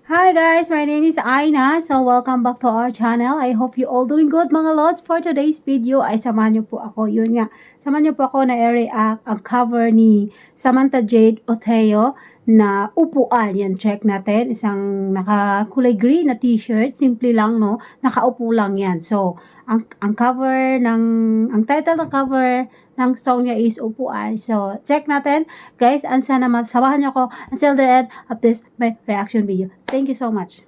Hi guys, my name is Aina. So welcome back to our channel. I hope you all doing good mga lods. For today's video ay samahan niyo po ako. Yun nga, samahan niyo po ako na i-react ang cover ni Samantha Jade Oteo na upuan. Yan, check natin. Isang nakakulay green na t-shirt. Simple lang, no? Nakaupo lang yan. So, ang title ng cover ng song niya is Upuan. So, check natin. Guys, ansa naman, sabahan niyo ako until the end of this my reaction video. Thank you so much.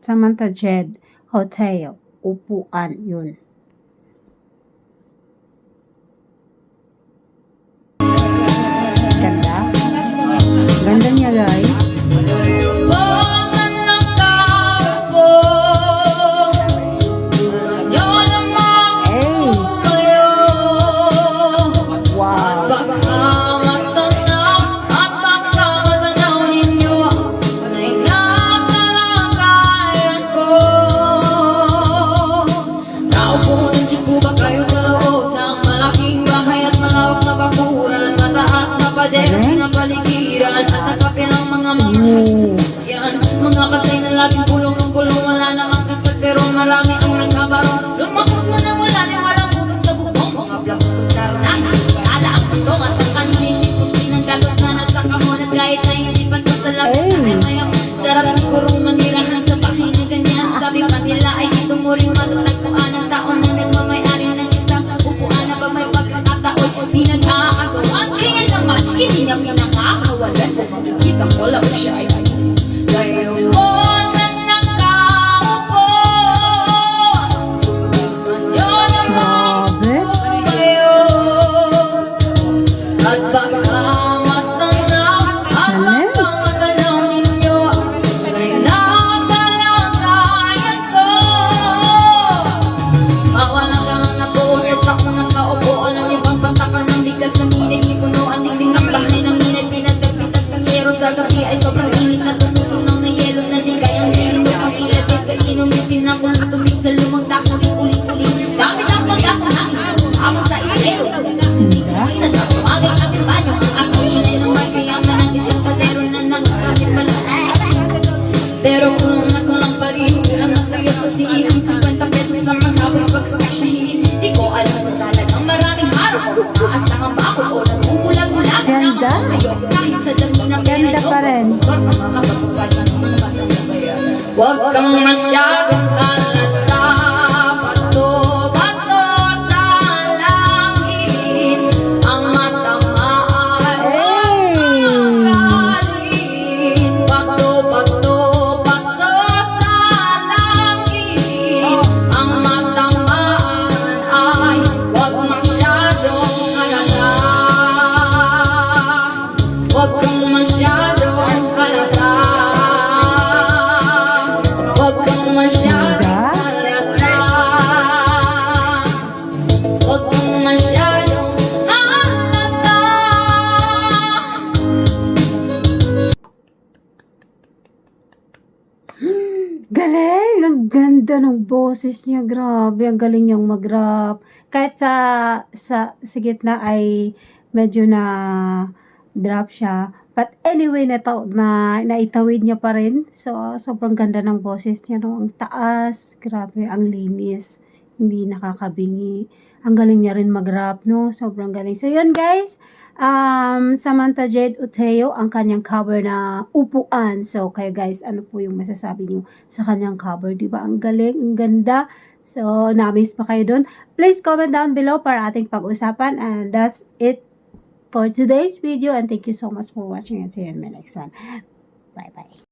Samantha Jade Oteo, Upuan, yun. Ganda. Ganda niya, guys. Ng paligiran at nakapin ang mga yan, mga katay na laging kulong ng kulong, wala namang kasag pero marami ang nagkabaro. Lumakas mo na wala ni walang utos sa bubong, mga vlog kong karoon kala ang putong at ang kanilisip kong pinanggalos na nasa kahon at kahit na hindi pa sa talapit na mayang sarap siguro manirahan sa bahay na ganyan. Sabi pa nila ay dito mo rin matatagpuan ang taon na nagmamayari ng isang upuan na pag may pagkakataon di nag-aagawan. Kaya naman hindi na pinangakawalan kung makikita ko lang siya ay ngayon mo na nakaupo, subukan nyo naman po kayo at baka matanaw at baka matanaw ninyo ay nakalagayan ko. Mawalang ka lang napuusap ako nakaupo, alam niyo bang pantakal ng bigas na minig ni puno ang dingding ng bahay ng minag pinagdagpitag ng yero sa gabi ay sobrang init na tututong ng yelo na di kayang hilindot ang ilagay sa inumipin na kung tubig sa lumang takuling uling-uling gamit ang pag-asa na ako sa isero na sa pumagay ang banyo at inay ng may piyaman ng isang patero na nakakapit pala pero kung ako lang pa rin ang nasayo ko si inang 50 pesos sa maghaboy pagkakasyahin di ko alam kung talagang maraming araw taas lang ang bako o nagbubulag-bulag Ganda. kahit sa dami ng Ganda pa rin. Huwag kang masyadong kalata, bato-bato sa langit, ang matamaan magalit. Bato-bato sa langit, ang matamaan ay huwag masyadong kalata. Huwag kang masyadong kalata. Huwag kang masyadong kalata. Huwag kang masyadong kalata. Galing! Ang ganda ng boses niya. Grabe, ang galing niyang mag-rap. Kahit sa gitna ay medyo na drop siya. But anyway, naitawid niya pa rin. So, sobrang ganda ng boses niya. No? Ang taas. Grabe, ang linis. Hindi nakakabingi. Ang galing niya rin mag-rap, no? Sobrang galing. So, yun guys. Samantha Jade Oteo, ang kanyang cover na Upuan. So, kaya guys, ano po yung masasabi niyo sa kanyang cover? Diba? Ang galing, ang ganda. So, na-miss pa kayo dun? Please comment down below para ating pag-usapan. And that's it for today's video. And thank you so much for watching and see you in my next one. Bye-bye.